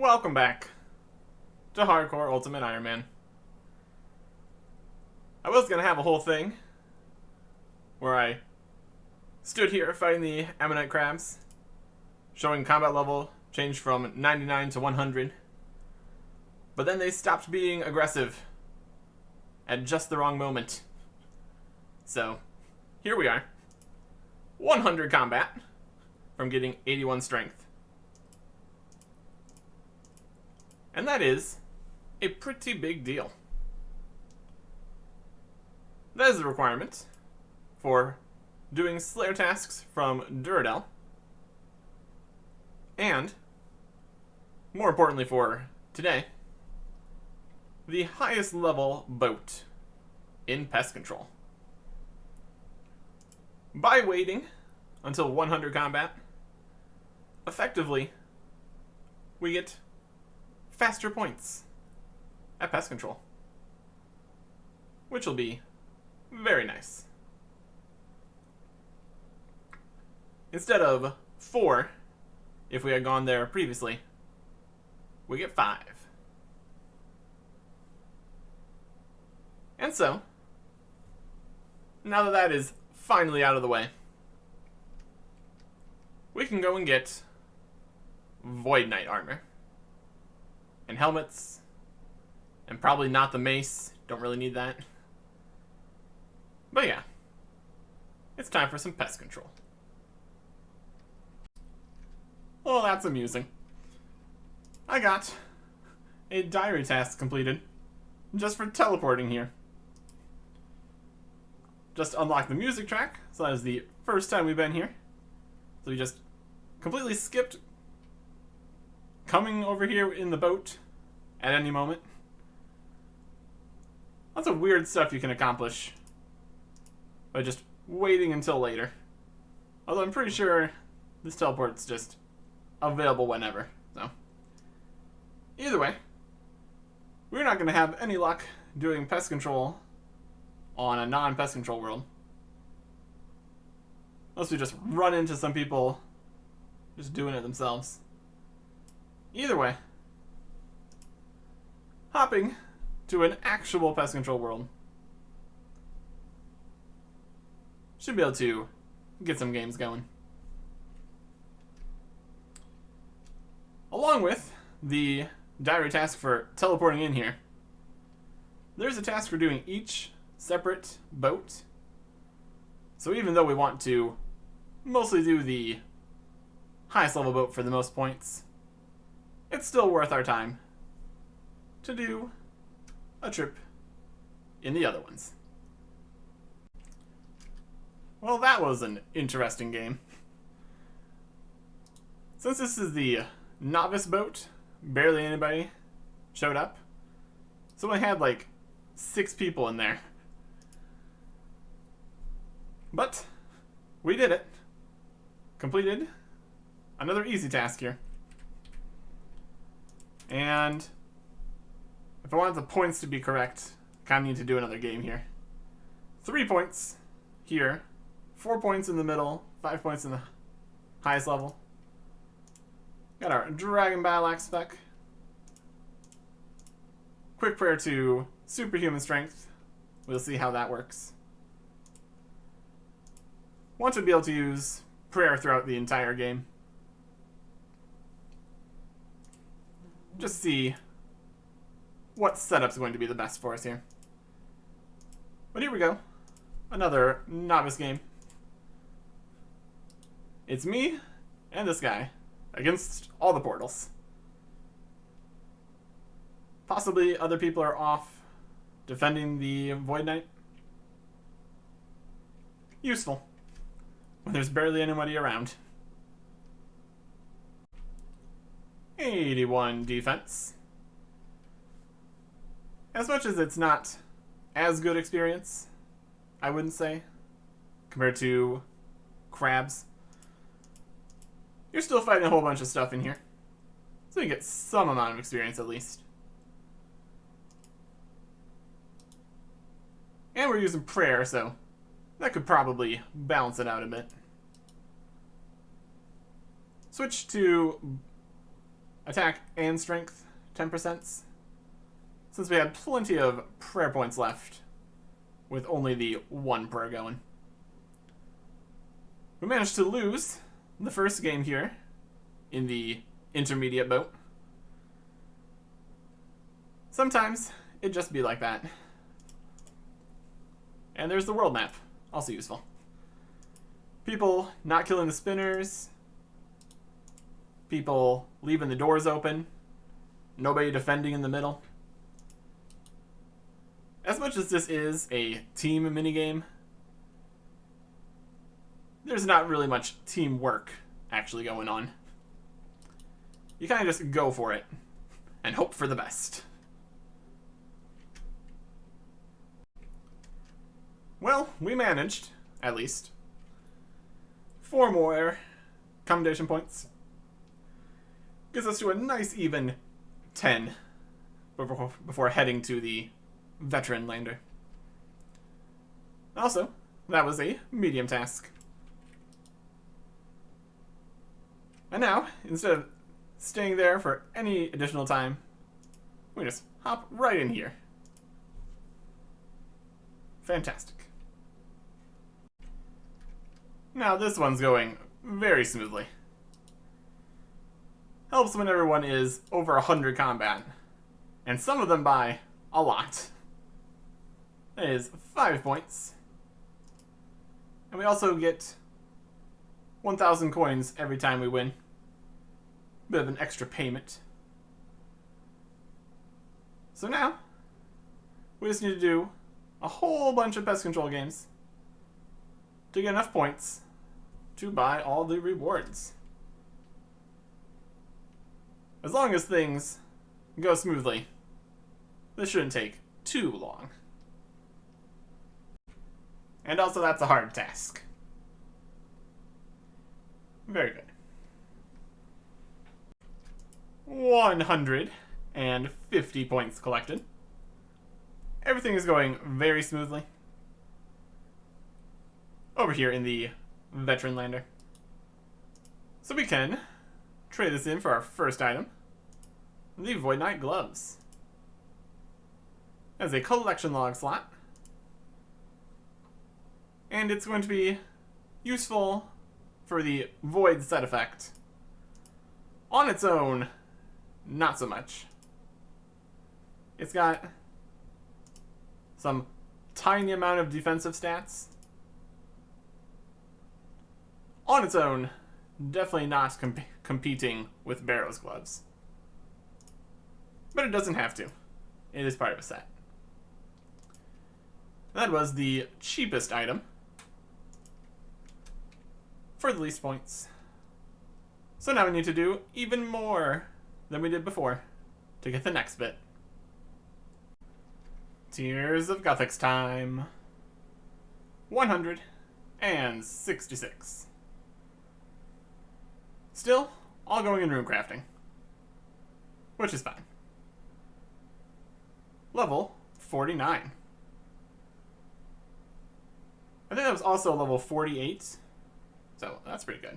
Welcome back to Hardcore Ultimate Iron Man. I was going to have a whole thing where I stood here fighting the Ammonite crabs, showing combat level changed from 99 to 100, but then they stopped being aggressive at just the wrong moment. So, here we are. 100 combat from getting 81 strength. And that is a pretty big deal. That is the requirement for doing Slayer tasks from Duradel. And, more importantly for today, the highest level boat in pest control. By waiting until 100 combat, effectively, we get faster points at pest control, which will be very nice. Instead of 4, if we had gone there previously, we get 5. And so, now that that is finally out of the way, we can go and get Void Knight armor. And helmets. And probably not the mace. Don't really need that. But yeah. It's time for some pest control. Oh, that's amusing. I got a diary task completed just for teleporting here. Just unlock the music track. So that is the first time we've been here. So we just completely skipped coming over here in the boat at any moment. Lots of weird stuff you can accomplish by just waiting until later. Although I'm pretty sure this teleport's just available whenever. So, either way, we're not going to have any luck doing pest control on a non-pest control world. Unless we just run into some people just doing it themselves. Either way, hopping to an actual pest control world should be able to get some games going. Along with the diary task for teleporting in here, there's a task for doing each separate boat. So even though we want to mostly do the highest level boat for the most points, it's still worth our time to do a trip in the other ones. Well, that was an interesting game. Since this is the novice boat, barely anybody showed up. So we had like 6 people in there. But we did it. Completed another easy task here. And if I wanted the points to be correct, I kind of need to do another game here. 3 points here, 4 points in the middle, 5 points in the highest level. Got our Dragon Battle Axe spec. Quick prayer to superhuman strength. We'll see how that works. Want to be able to use prayer throughout the entire game. Just see what setup's going to be the best for us here. But here we go. Another novice game. It's me and this guy against all the portals. Possibly other people are off defending the Void Knight. Useful when there's barely anybody around. 81 defense. As much as it's not as good experience, I wouldn't say, compared to crabs, you're still fighting a whole bunch of stuff in here. So you get some amount of experience at least. And we're using prayer, so that could probably balance it out a bit. Switch to attack and strength 10%, since we had plenty of prayer points left with only the one prayer going. We managed to lose the first game here in the intermediate boat. Sometimes it just be like that. And there's the world map, also useful. People not killing the spinners, people leaving the doors open, nobody defending in the middle. As much as this is a team minigame, there's not really much teamwork actually going on. You kind of just go for it and hope for the best. Well, we managed, at least, 4 more commendation points. Gives us to a nice even 10 before heading to the veteran lander. Also, that was a medium task. And now, instead of staying there for any additional time, we just hop right in here. Fantastic. Now this one's going very smoothly. Helps when everyone is over 100 combat, and some of them by a lot. That is 5 points. And we also get 1,000 coins every time we win. Bit of an extra payment. So now, we just need to do a whole bunch of pest control games to get enough points to buy all the rewards. As long as things go smoothly, this shouldn't take too long. And also that's a hard task. Very good. 150 points collected. Everything is going very smoothly. Over here in the veteran lander. So we can trade this in for our first item, the Void Knight gloves. As a collection log slot. And it's going to be useful for the Void set effect. On its own, not so much. It's got some tiny amount of defensive stats. On its own, definitely not competing with Barrow's gloves. But it doesn't have to. It is part of a set. That was the cheapest item for the least points. So now we need to do even more than we did before to get the next bit. Tears of Guthix time. 166. Still, all going in rune crafting, which is fine. Level 49. I think that was also level 48, so that's pretty good.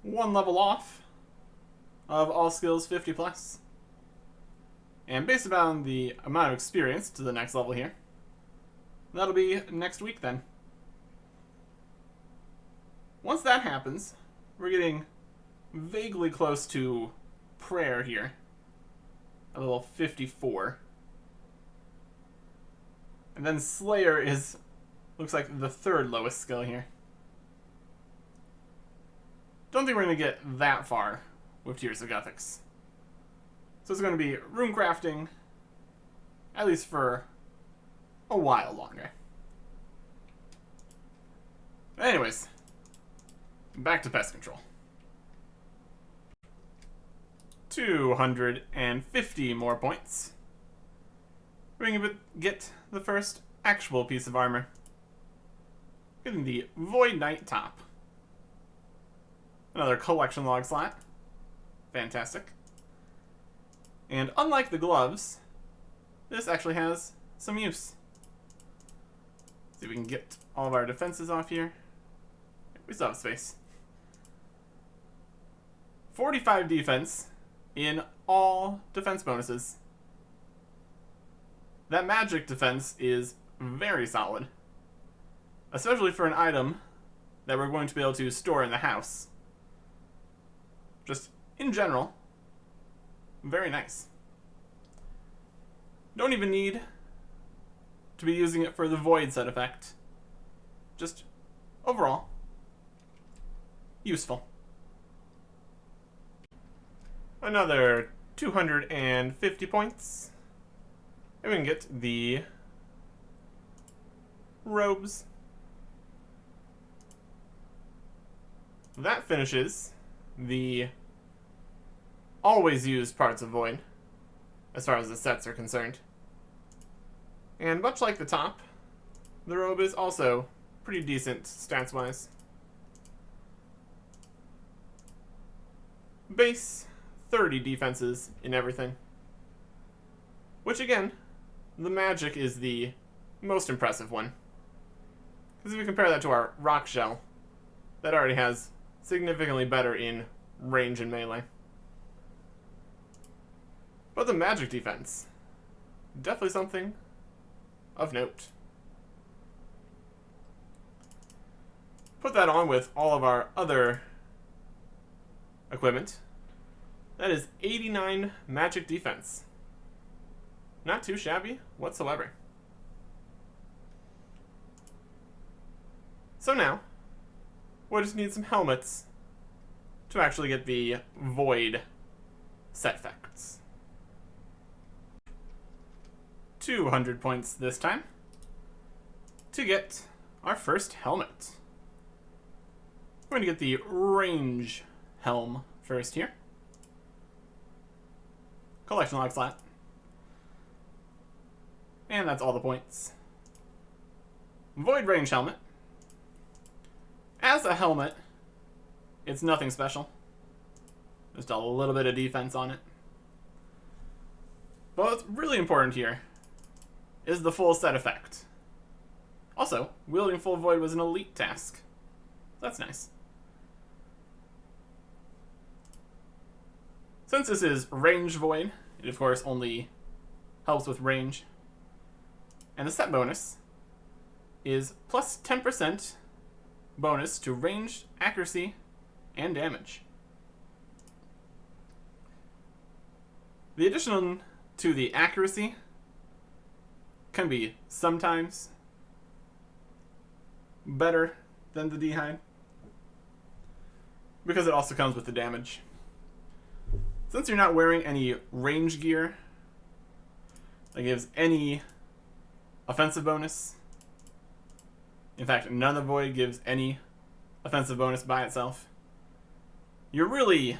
1 level off of all skills 50 plus. And based upon the amount of experience to the next level here, that'll be next week then. Once that happens, we're getting vaguely close to prayer here. A level 54. And then Slayer looks like the 3rd lowest skill here. Don't think we're going to get that far with Tears of Guthix. So it's going to be rune crafting, at least for a while longer. Anyways, back to pest control. 250 more points. We're going to get the first actual piece of armor. Getting the Void Knight top. Another collection log slot. Fantastic. And unlike the gloves, this actually has some use. See if we can get all of our defenses off here. We still have space. 45 defense in all defense bonuses. That magic defense is very solid, especially for an item that we're going to be able to store in the house. Just in general, very nice. Don't even need to be using it for the void set effect. Just overall, useful. Another 250 points. And we can get the robes. That finishes the always used parts of void, as far as the sets are concerned. And much like the top, the robe is also pretty decent stats-wise. Base 30 defenses in everything. Which again, the magic is the most impressive one. Because if you compare that to our rock shell, that already has significantly better in range and melee. But the magic defense, definitely something of note. Put that on with all of our other equipment. That is 89 magic defense. Not too shabby whatsoever. So now, we'll just need some helmets to actually get the void set effects. 200 points this time to get our first helmet. We're going to get the range helm first here. Collection log slot. And that's all the points. Void range helmet. As a helmet, it's nothing special. Just a little bit of defense on it. But what's really important here is the full set effect. Also, wielding full void was an elite task. That's nice. Since this is range void, it of course only helps with range. And the set bonus is plus 10% bonus to range, accuracy, and damage. The addition to the accuracy can be sometimes better than the D-hide, because it also comes with the damage. Since you're not wearing any range gear that gives any offensive bonus, in fact, none of Void gives any offensive bonus by itself, you're really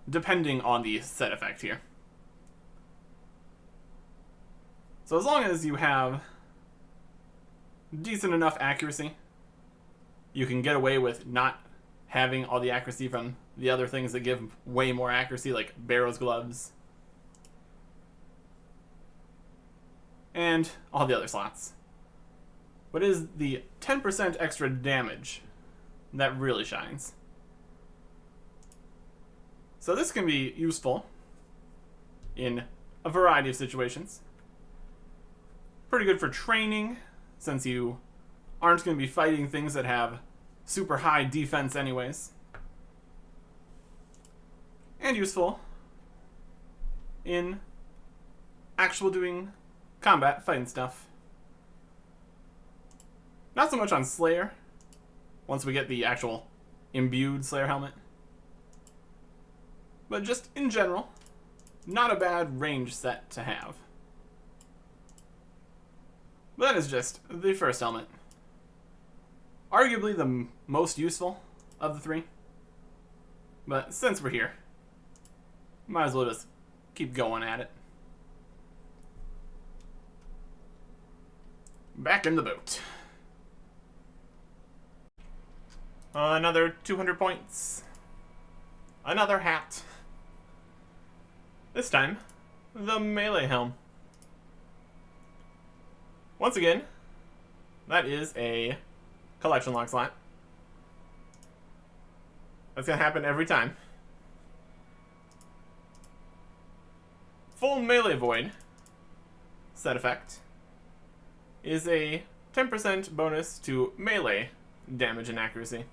depending on the set effect here. So as long as you have decent enough accuracy, you can get away with not having all the accuracy from the other things that give way more accuracy, like Barrow's gloves and all the other slots. But it is the 10% extra damage that really shines. So this can be useful in a variety of situations. Pretty good for training, since you aren't going to be fighting things that have super high defense anyways. And useful in actual doing combat, fighting stuff. Not so much on Slayer, once we get the actual imbued Slayer helmet. But just in general, not a bad range set to have. But that is just the first helmet. Arguably the most useful of the three. But since we're here, might as well just keep going at it. Back in the boat. Another 200 points. Another hat. This time, the melee helm. Once again, that is a collection log slot. That's gonna happen every time. Full melee void set effect is a 10% bonus to melee damage and accuracy.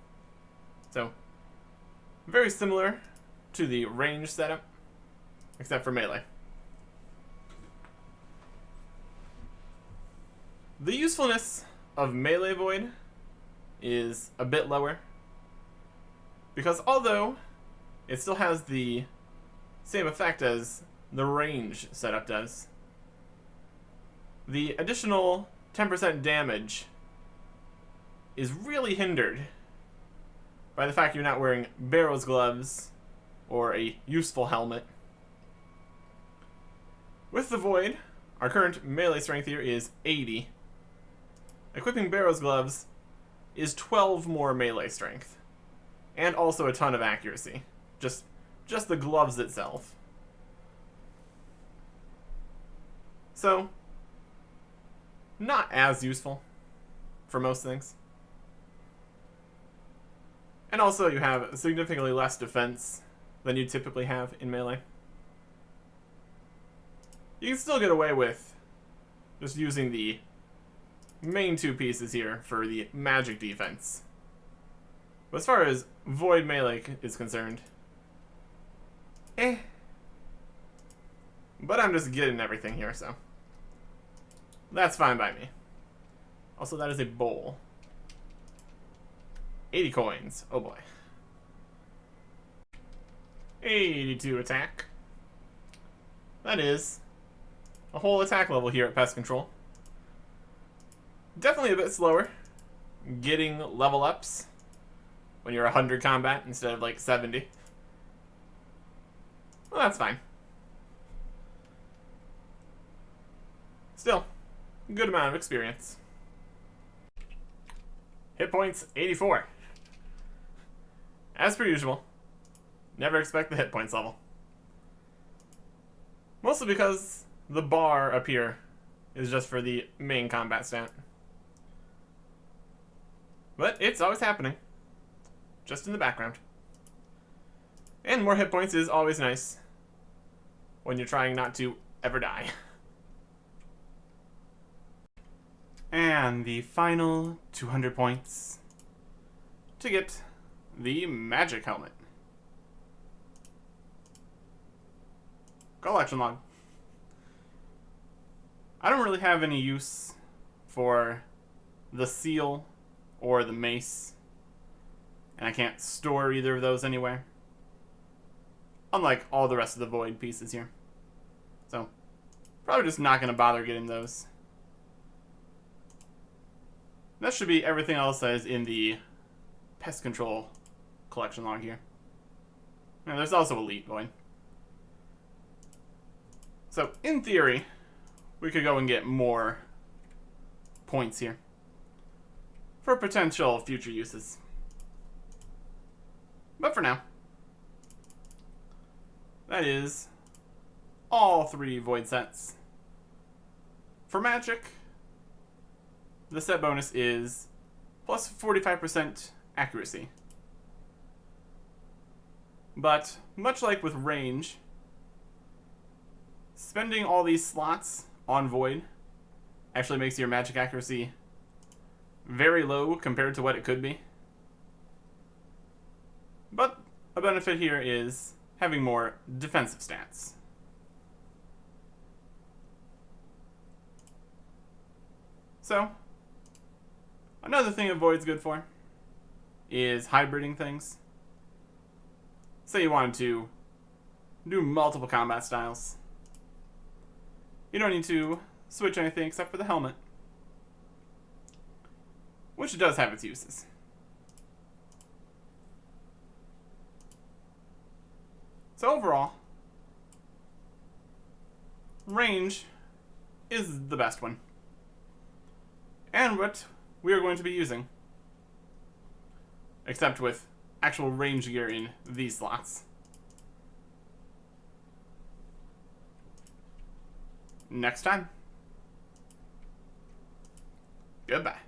So, very similar to the range setup, except for melee. The usefulness of melee void is a bit lower, because although it still has the same effect as the range setup does, the additional 10% damage is really hindered by the fact you're not wearing barrels gloves or a useful helmet. With the void, our current melee strength here is 80. Equipping barrels gloves is 12 more melee strength, and also a ton of accuracy. Just the gloves itself. So, not as useful for most things. And also you have significantly less defense than you typically have in melee. You can still get away with just using the main two pieces here for the magic defense. But as far as void melee is concerned, but I'm just getting everything here, so that's fine by me. Also, that is a bowl. 80 coins. Oh boy. 82 attack. That is a whole attack level here at Pest Control. Definitely a bit slower getting level ups when you're 100 combat instead of like 70. Well, that's fine. Still, good amount of experience. Hit points, 84. As per usual, never expect the hit points level. Mostly because the bar up here is just for the main combat stat. But it's always happening, just in the background. And more hit points is always nice when you're trying not to ever die. And the final 200 points to get the magic helmet. Collection log. I don't really have any use for the seal or the mace, and I can't store either of those anywhere, unlike all the rest of the void pieces here. So, probably just not going to bother getting those. That should be everything else that is in the Pest Control collection log here. And there's also Elite Void. So, in theory, we could go and get more points here for potential future uses. But for now, that is all 3 void sets. For magic, the set bonus is plus 45% accuracy. But much like with range, spending all these slots on void actually makes your magic accuracy very low compared to what it could be. But a benefit here is having more defensive stats. So, another thing that Void's good for is hybriding things. Say you wanted to do multiple combat styles. You don't need to switch anything except for the helmet, which does have its uses. So overall, range is the best one, and what we are going to be using, except with actual range gear in these slots. Next time. Goodbye.